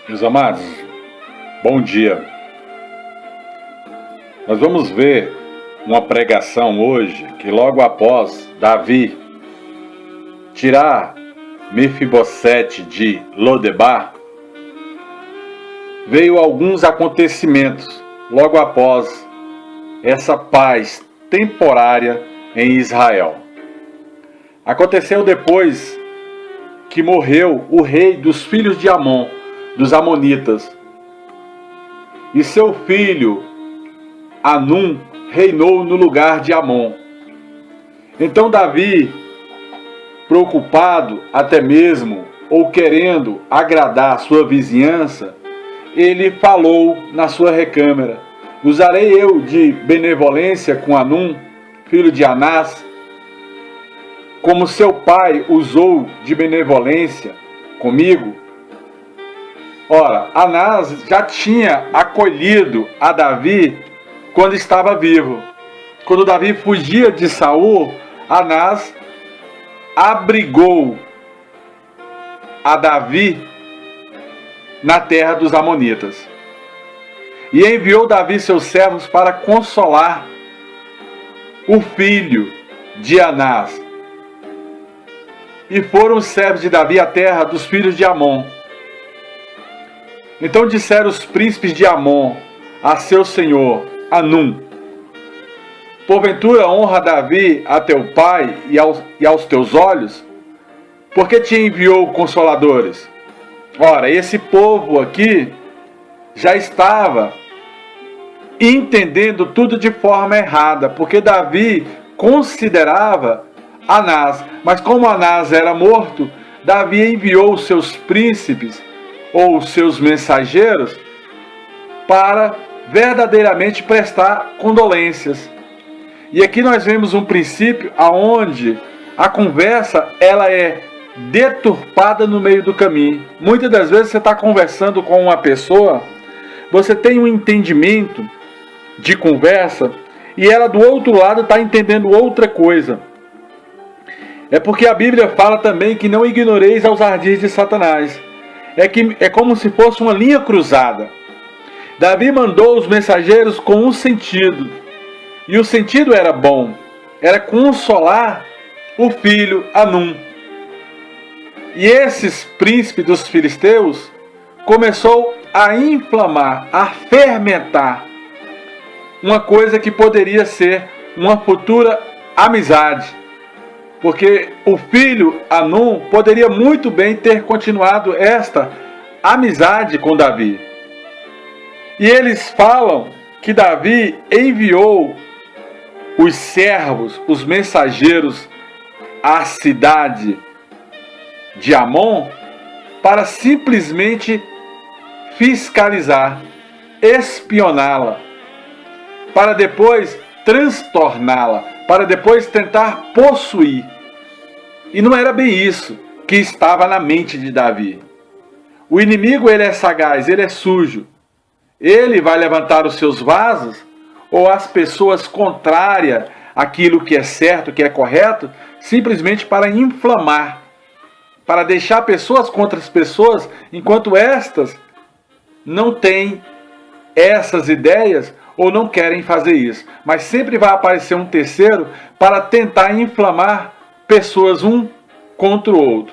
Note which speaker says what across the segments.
Speaker 1: Meus amados, bom dia. Nós vamos ver uma pregação hoje que logo após Davi tirar Mefibosete de Lodebar, veio alguns acontecimentos logo após essa paz temporária em Israel. Aconteceu depois que morreu o rei dos filhos de Amon, dos amonitas, e seu filho Anum reinou no lugar de Amon. Então Davi, preocupado até mesmo, ou querendo agradar sua vizinhança, ele falou na sua recâmara: usarei eu de benevolência com Anum, filho de Anás, como seu pai usou de benevolência comigo? Ora, Anás já tinha acolhido a Davi quando estava vivo. Quando Davi fugia de Saul, Anás abrigou a Davi na terra dos amonitas. E enviou Davi seus servos para consolar o filho de Anás. E foram os servos de Davi à terra dos filhos de Amon. Então disseram os príncipes de Amon a seu senhor Anum: porventura honra Davi a teu pai e aos teus olhos? Porque te enviou consoladores? Ora, esse povo aqui já estava entendendo tudo de forma errada, porque Davi considerava Anás, mas como Anás era morto, Davi enviou os seus príncipes ou os seus mensageiros para verdadeiramente prestar condolências. E aqui nós vemos um princípio aonde a conversa ela é deturpada no meio do caminho. Muitas das vezes você está conversando com uma pessoa, você tem um entendimento de conversa e ela do outro lado está entendendo outra coisa. É porque a Bíblia fala também que não ignoreis aos ardis de Satanás. É como se fosse uma linha cruzada. Davi mandou os mensageiros com um sentido. E o sentido era bom. Era consolar o filho Anum. E esses príncipes dos filisteus começou a inflamar, a fermentar uma coisa que poderia ser uma futura amizade. Porque o filho Anum poderia muito bem ter continuado esta amizade com Davi. E eles falam que Davi enviou os servos, os mensageiros, à cidade de Amon para simplesmente fiscalizar, espioná-la, para depois transtorná-la, para depois tentar possuir. E não era bem isso que estava na mente de Davi. O inimigo ele é sagaz, ele é sujo. Ele vai levantar os seus vasos, ou as pessoas contrárias àquilo que é certo, que é correto, simplesmente para inflamar, para deixar pessoas contra as pessoas, enquanto estas não têm essas ideias ou não querem fazer isso. Mas sempre vai aparecer um terceiro para tentar inflamar pessoas um contra o outro.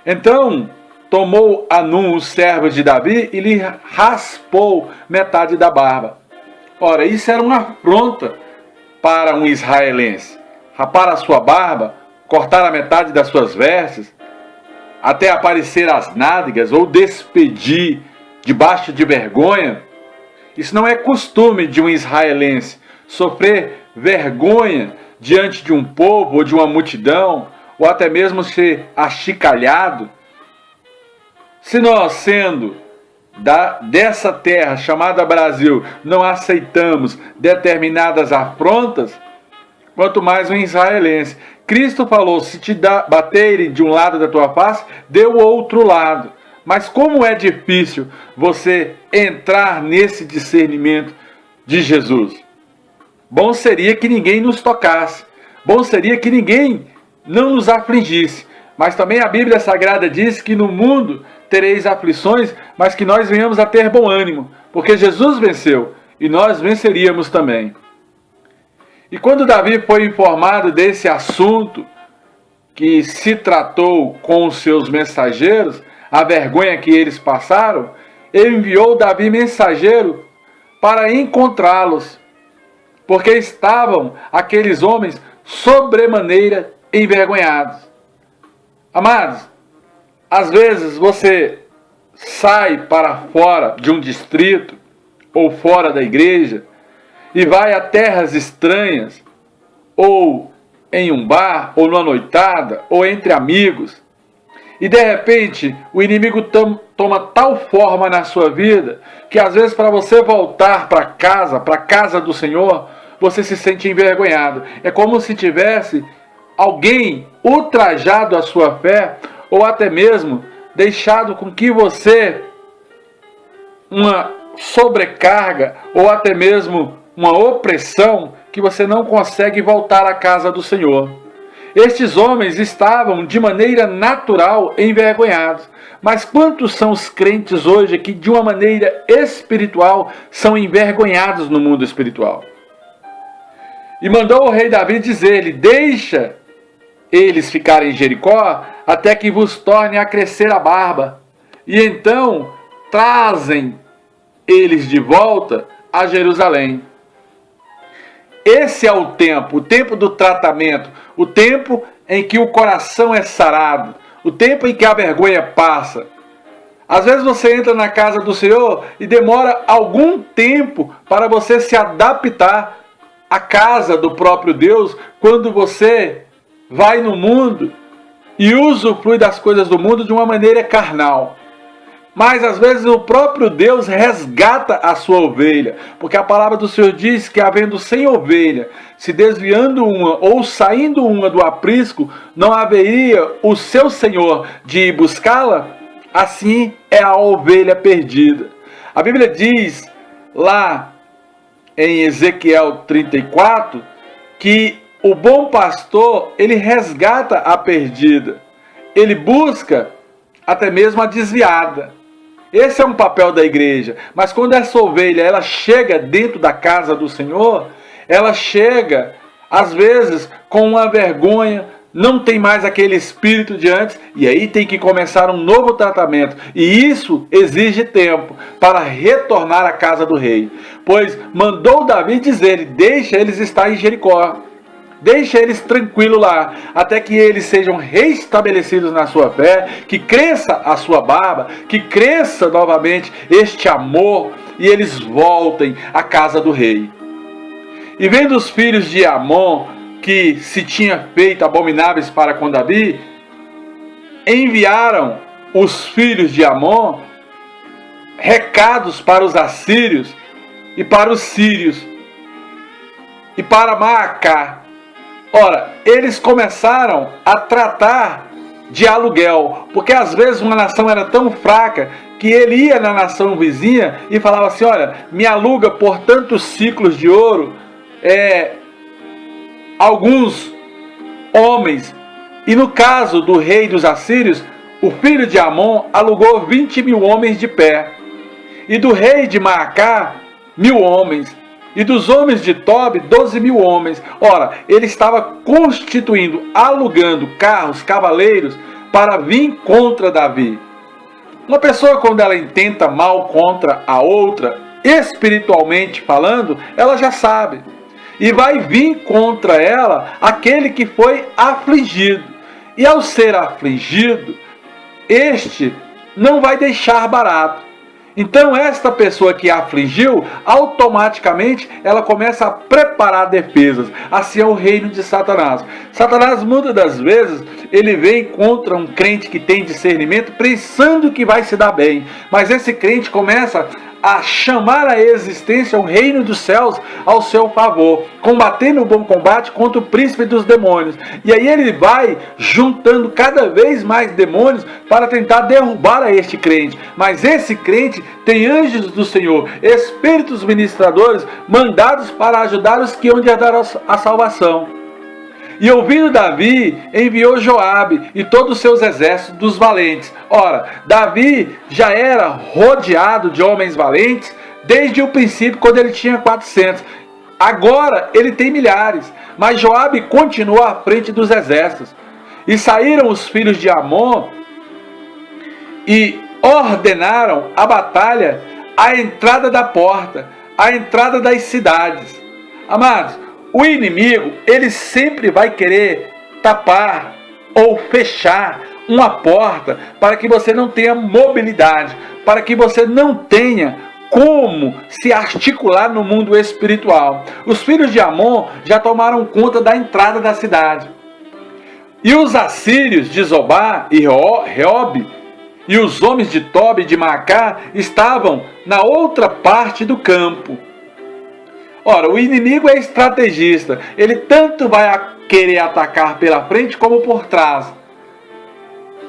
Speaker 1: Então, tomou Anum os servos de Davi e lhe raspou metade da barba. Ora, isso era uma afronta para um israelense. Rapar a sua barba, cortar a metade das suas vestes, até aparecer as nádegas ou despedir debaixo de vergonha. Isso não é costume de um israelense, sofrer vergonha diante de um povo ou de uma multidão, ou até mesmo ser achicalhado. Se nós, sendo dessa terra chamada Brasil, não aceitamos determinadas afrontas, quanto mais um israelense. Cristo falou: se te baterem de um lado da tua face, dê o outro lado. Mas como é difícil você entrar nesse discernimento de Jesus. Bom seria que ninguém nos tocasse. Bom seria que ninguém não nos afligisse. Mas também a Bíblia Sagrada diz que no mundo tereis aflições, mas que nós venhamos a ter bom ânimo, porque Jesus venceu e nós venceríamos também. E quando Davi foi informado desse assunto que se tratou com os seus mensageiros, a vergonha que eles passaram, ele enviou Davi mensageiro para encontrá-los, porque estavam aqueles homens sobremaneira envergonhados. Amados, às vezes você sai para fora de um distrito ou fora da igreja e vai a terras estranhas, ou em um bar, ou numa noitada, ou entre amigos, e de repente o inimigo toma tal forma na sua vida que às vezes para você voltar para a casa do Senhor, você se sente envergonhado. É como se tivesse alguém ultrajado a sua fé, ou até mesmo deixado com que você uma sobrecarga, ou até mesmo uma opressão, que você não consegue voltar à casa do Senhor. Estes homens estavam de maneira natural envergonhados. Mas quantos são os crentes hoje que de uma maneira espiritual são envergonhados no mundo espiritual? E mandou o rei Davi dizer-lhe: deixa eles ficarem em Jericó até que vos torne a crescer a barba. E então trazem eles de volta a Jerusalém. Esse é o tempo do tratamento, o tempo em que o coração é sarado, o tempo em que a vergonha passa. Às vezes você entra na casa do Senhor e demora algum tempo para você se adaptar à casa do próprio Deus, quando você vai no mundo e usufrui das coisas do mundo de uma maneira carnal. Mas às vezes o próprio Deus resgata a sua ovelha, porque a palavra do Senhor diz que havendo 100 ovelhas, se desviando uma ou saindo uma do aprisco, não haveria o seu Senhor de ir buscá-la. Assim é a ovelha perdida. A Bíblia diz lá em Ezequiel 34 que o bom pastor, ele resgata a perdida, ele busca até mesmo a desviada. Esse é um papel da igreja. Mas quando essa ovelha ela chega dentro da casa do Senhor, ela chega às vezes com uma vergonha, não tem mais aquele espírito de antes, e aí tem que começar um novo tratamento. E isso exige tempo para retornar à casa do rei. Pois mandou Davi dizer: deixa eles estar em Jericó. Deixa eles tranquilos lá, até que eles sejam reestabelecidos na sua fé, que cresça a sua barba, que cresça novamente este amor, e eles voltem à casa do rei. E vendo os filhos de Amon, que se tinha feito abomináveis para com Davi, enviaram os filhos de Amon recados para os assírios e para os sírios e para Maacá. Ora, eles começaram a tratar de aluguel, porque às vezes uma nação era tão fraca que ele ia na nação vizinha e falava assim: olha, me aluga por tantos ciclos de ouro alguns homens. E no caso do rei dos assírios, o filho de Amon alugou 20.000 homens de pé, e do rei de Maacá 1.000 homens, e dos homens de Tob 12.000 homens. Ora, ele estava constituindo, alugando carros, cavaleiros, para vir contra Davi. Uma pessoa, quando ela intenta mal contra a outra, espiritualmente falando, ela já sabe. E vai vir contra ela aquele que foi afligido. E ao ser afligido, este não vai deixar barato. Então esta pessoa que afligiu, automaticamente ela começa a preparar defesas. Assim é o reino de Satanás. Satanás, muitas das vezes, ele vem contra um crente que tem discernimento, pensando que vai se dar bem. Mas esse crente começa a chamar à existência o reino dos céus ao seu favor, combatendo o bom combate contra o príncipe dos demônios. E aí ele vai juntando cada vez mais demônios para tentar derrubar a este crente. Mas esse crente tem anjos do Senhor, espíritos ministradores, mandados para ajudar os que hão de herdar a salvação. E ouvindo Davi, enviou Joabe e todos os seus exércitos dos valentes. Ora, Davi já era rodeado de homens valentes desde o princípio, quando ele tinha 400. Agora ele tem milhares, mas Joabe continuou à frente dos exércitos. E saíram os filhos de Amon e ordenaram a batalha à entrada da porta, à entrada das cidades. Amados, o inimigo, ele sempre vai querer tapar ou fechar uma porta para que você não tenha mobilidade, para que você não tenha como se articular no mundo espiritual. Os filhos de Amon já tomaram conta da entrada da cidade. E os assírios de Zobá e Reob e os homens de Tob e de Macá estavam na outra parte do campo. Ora, o inimigo é estrategista. Ele tanto vai querer atacar pela frente como por trás.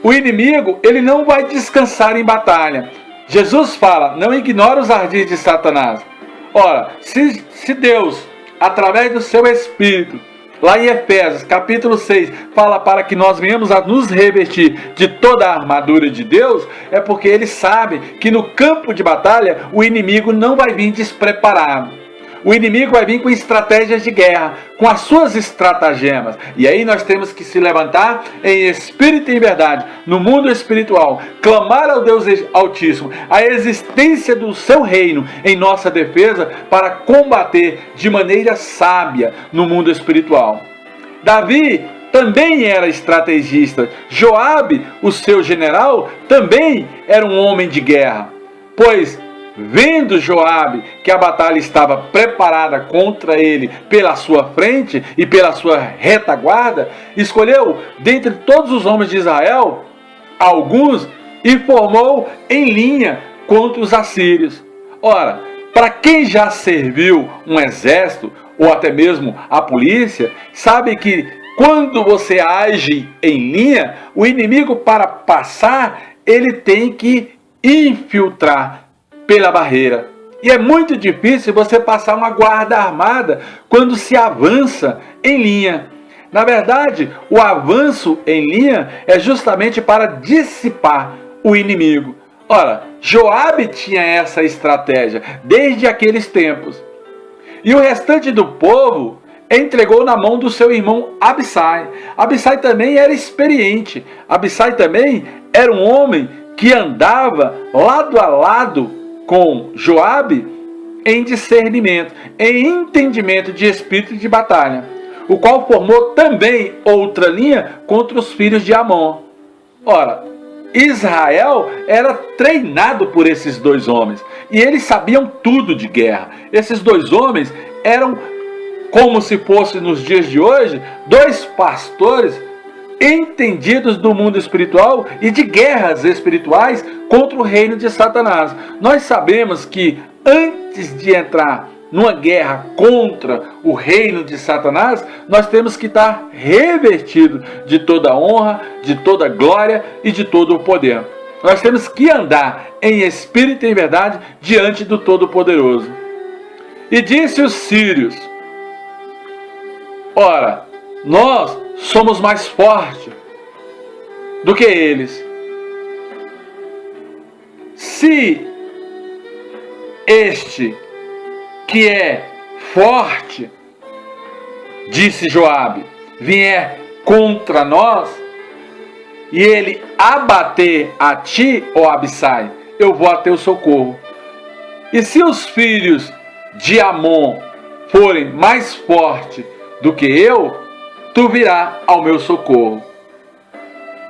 Speaker 1: O inimigo, ele não vai descansar em batalha. Jesus fala, não ignore os ardis de Satanás. Ora, se Deus, através do seu Espírito, lá em Efésios, capítulo 6, fala para que nós venhamos a nos revestir de toda a armadura de Deus, é porque ele sabe que no campo de batalha o inimigo não vai vir despreparado. O inimigo vai vir com estratégias de guerra, com as suas estratagemas. E aí nós temos que se levantar em espírito e em verdade, no mundo espiritual, clamar ao Deus Altíssimo a existência do seu reino em nossa defesa para combater de maneira sábia no mundo espiritual. Davi também era estrategista. Joabe, o seu general, também era um homem de guerra, pois vendo Joabe que a batalha estava preparada contra ele pela sua frente e pela sua retaguarda, escolheu dentre todos os homens de Israel alguns e formou em linha contra os assírios. Ora, para quem já serviu um exército ou até mesmo a polícia, sabe que quando você age em linha, o inimigo, para passar, ele tem que infiltrar pela barreira. E é muito difícil você passar uma guarda armada quando se avança em linha. Na verdade, o avanço em linha é justamente para dissipar o inimigo. Ora, Joabe tinha essa estratégia desde aqueles tempos. E o restante do povo entregou na mão do seu irmão Abissai. Abissai também era experiente. Abissai também era um homem que andava lado a lado com Joabe em discernimento, em entendimento de espírito de batalha, o qual formou também outra linha contra os filhos de Amon. Ora, Israel era treinado por esses dois homens, e eles sabiam tudo de guerra. Esses dois homens eram, como se fosse nos dias de hoje, dois pastores entendidos do mundo espiritual e de guerras espirituais contra o reino de Satanás. Nós sabemos que antes de entrar numa guerra contra o reino de Satanás, nós temos que estar revestidos de toda a honra, de toda a glória e de todo o poder. Nós temos que andar em espírito e em verdade diante do Todo-Poderoso. E disse os sírios: ora, nós somos mais fortes do que eles. Se este que é forte, disse Joabe, vier contra nós e ele abater a ti, ó Abissai, eu vou a teu socorro. E se os filhos de Amon forem mais fortes do que eu, tu virá ao meu socorro.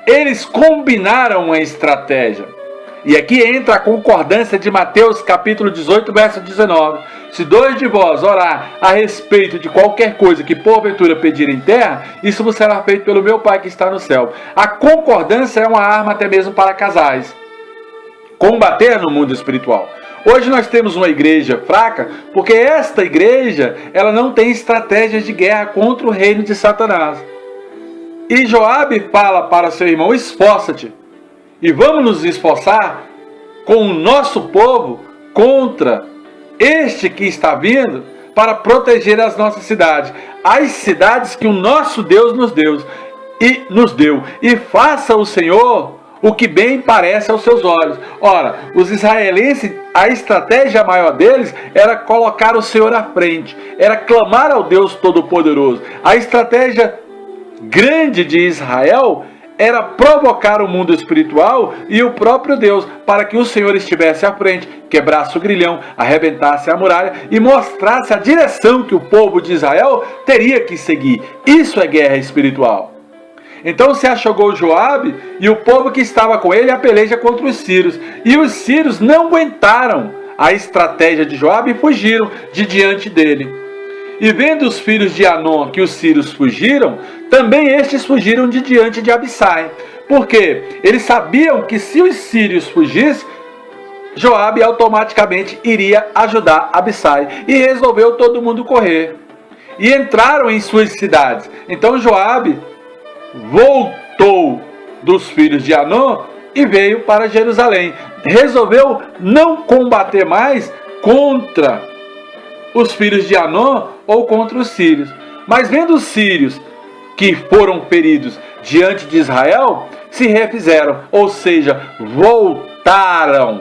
Speaker 1: Eles combinaram uma estratégia. E aqui entra a concordância de Mateus capítulo 18, verso 19. Se dois de vós orar a respeito de qualquer coisa que porventura pedirem em terra, isso vos será feito pelo meu Pai que está no céu. A concordância é uma arma até mesmo para casais. Combater no mundo espiritual. Hoje nós temos uma igreja fraca, porque esta igreja ela não tem estratégias de guerra contra o reino de Satanás. E Joabe fala para seu irmão: esforça-te, e vamos nos esforçar com o nosso povo contra este que está vindo, para proteger as nossas cidades, as cidades que o nosso Deus nos deu, e faça o Senhor o que bem parece aos seus olhos. Ora, os israelenses, a estratégia maior deles era colocar o Senhor à frente, era clamar ao Deus Todo-Poderoso. A estratégia grande de Israel era provocar o mundo espiritual e o próprio Deus, para que o Senhor estivesse à frente, quebrasse o grilhão, arrebentasse a muralha e mostrasse a direção que o povo de Israel teria que seguir. Isso é guerra espiritual. Então se achegou Joabe e o povo que estava com ele a peleja contra os sírios. E os sírios não aguentaram a estratégia de Joabe e fugiram de diante dele. E vendo os filhos de Anom que os sírios fugiram, também estes fugiram de diante de Abissai. Porque eles sabiam que se os sírios fugissem, Joabe automaticamente iria ajudar Abissai. E resolveu todo mundo correr. E entraram em suas cidades. Então Joabe voltou dos filhos de Anom e veio para Jerusalém. Resolveu não combater mais contra os filhos de Anom ou contra os sírios. Mas vendo os sírios que foram feridos diante de Israel, se refizeram, ou seja, voltaram.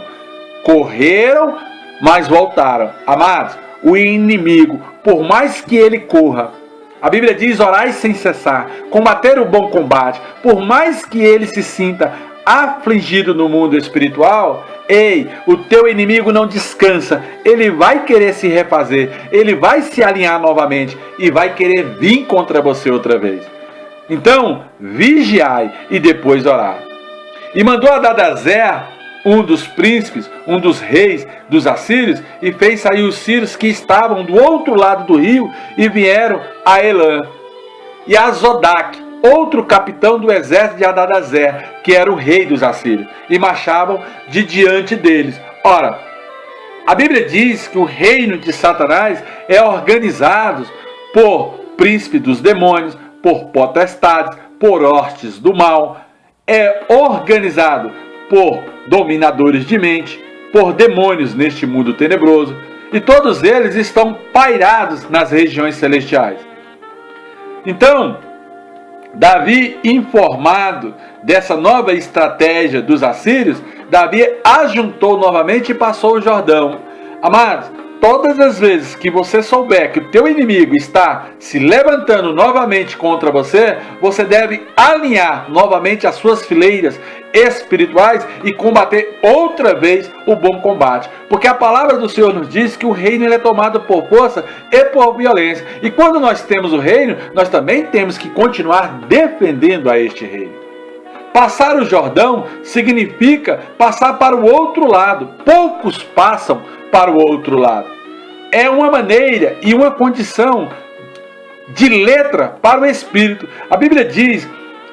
Speaker 1: Correram, mas voltaram. Amados, o inimigo, por mais que ele corra, a Bíblia diz: orai sem cessar, combater o bom combate. Por mais que ele se sinta afligido no mundo espiritual, ei, o teu inimigo não descansa. Ele vai querer se refazer, ele vai se alinhar novamente e vai querer vir contra você outra vez. Então, vigiai e depois orar. E mandou Hadadezer, um dos príncipes, um dos reis dos assírios, e fez sair os sírios que estavam do outro lado do rio e vieram a Elã. E a Zodaque, outro capitão do exército de Hadadezer, que era o rei dos assírios, e marchavam de diante deles. Ora, a Bíblia diz que o reino de Satanás é organizado por príncipe dos demônios, por potestades, por hostes do mal. É organizado por dominadores de mente, por demônios neste mundo tenebroso, e todos eles estão pairados nas regiões celestiais. Então, Davi, informado dessa nova estratégia dos assírios, Davi ajuntou novamente e passou o Jordão. Amados, todas as vezes que você souber que o teu inimigo está se levantando novamente contra você, você deve alinhar novamente as suas fileiras espirituais e combater outra vez o bom combate. Porque a palavra do Senhor nos diz que o reino é tomado por força e por violência. E quando nós temos o reino, nós também temos que continuar defendendo a este reino. Passar o Jordão significa passar para o outro lado. Poucos passam para o outro lado. É uma maneira e uma condição de letra para o Espírito. A Bíblia diz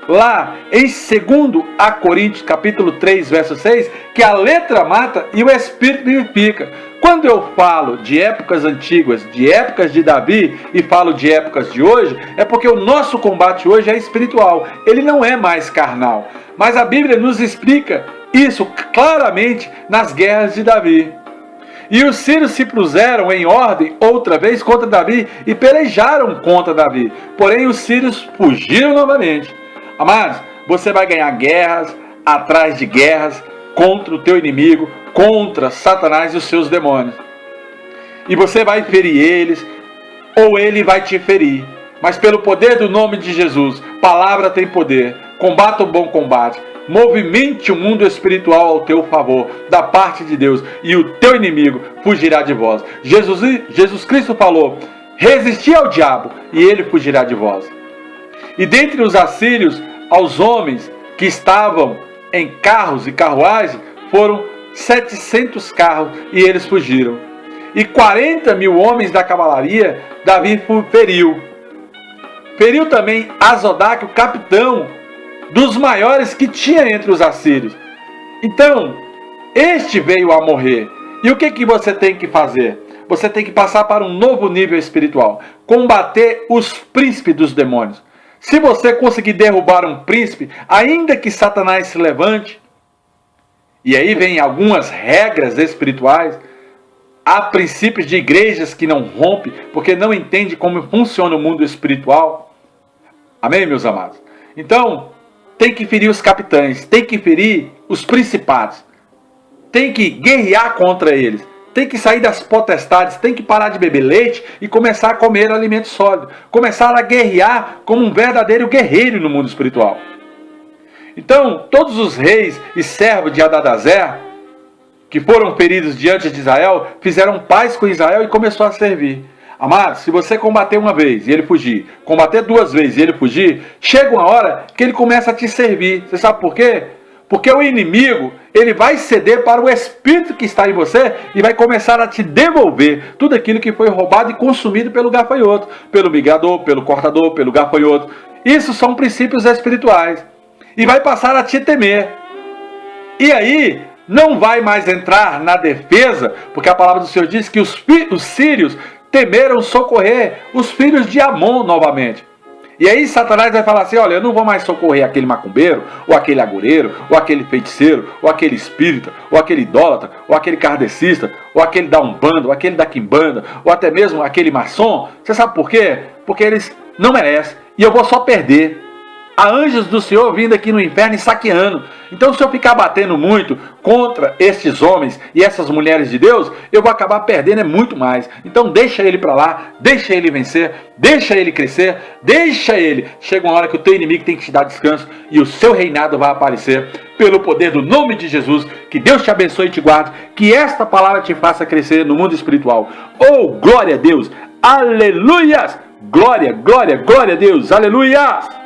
Speaker 1: lá em 2 Coríntios capítulo 3, verso 6, que a letra mata e o Espírito vivifica. Quando eu falo de épocas antigas, de épocas de Davi, e falo de épocas de hoje, é porque o nosso combate hoje é espiritual, ele não é mais carnal. Mas a Bíblia nos explica isso claramente nas guerras de Davi. E os sírios se puseram em ordem outra vez contra Davi e pelejaram contra Davi. Porém, os sírios fugiram novamente. Amados, você vai ganhar guerras atrás de guerras contra o teu inimigo, contra Satanás e os seus demônios. E você vai ferir eles, ou ele vai te ferir. Mas pelo poder do nome de Jesus, palavra tem poder. Combata o bom combate. Movimente o mundo espiritual ao teu favor, da parte de Deus, e o teu inimigo fugirá de vós. Jesus Cristo falou: resisti ao diabo, e ele fugirá de vós. E dentre os assírios, aos homens que estavam em carros e carruagens, foram 700 carros, e eles fugiram. E 40.000 homens da cavalaria, Davi feriu. Feriu também Azodaque, o capitão dos maiores que tinha entre os assírios. Então, este veio a morrer. E o que você tem que fazer? Você tem que passar para um novo nível espiritual. Combater os príncipes dos demônios. Se você conseguir derrubar um príncipe, ainda que Satanás se levante, e aí vem algumas regras espirituais, Há princípios de igrejas que não rompem, porque não entendem como funciona o mundo espiritual. Amém, meus amados? Então, tem que ferir os capitães, tem que ferir os principados, tem que guerrear contra eles, tem que sair das potestades, tem que parar de beber leite e começar a comer alimento sólido, começar a guerrear como um verdadeiro guerreiro no mundo espiritual. Então, todos os reis e servos de Hadadezer, que foram feridos diante de Israel, fizeram paz com Israel e começou a servir. Amado, se você combater uma vez e ele fugir, combater duas vezes e ele fugir, chega uma hora que ele começa a te servir. Você sabe por quê? Porque o inimigo, ele vai ceder para o espírito que está em você e vai começar a te devolver tudo aquilo que foi roubado e consumido pelo gafanhoto, pelo migrador, pelo cortador, pelo gafanhoto. Isso são princípios espirituais. E vai passar a te temer. E aí, não vai mais entrar na defesa, porque a palavra do Senhor diz que os sírios temeram socorrer os filhos de Amon novamente. E aí Satanás vai falar assim, olha, eu não vou mais socorrer aquele macumbeiro, ou aquele agoreiro, ou aquele feiticeiro, ou aquele espírita, ou aquele idólatra, ou aquele kardecista, ou aquele da Umbanda, ou aquele da Quimbanda, ou até mesmo aquele maçom. Você sabe por quê? Porque eles não merecem, e eu vou só perder. Há anjos do Senhor vindo aqui no inferno e saqueando. Então, se eu ficar batendo muito contra estes homens e essas mulheres de Deus, eu vou acabar perdendo muito mais. Então, deixa ele para lá, deixa ele vencer, deixa ele crescer, deixa ele. Chega uma hora que o teu inimigo tem que te dar descanso e o seu reinado vai aparecer pelo poder do nome de Jesus. Que Deus te abençoe e te guarde. Que esta palavra te faça crescer no mundo espiritual. Oh, glória a Deus! Aleluias! Glória, glória, glória a Deus! Aleluias!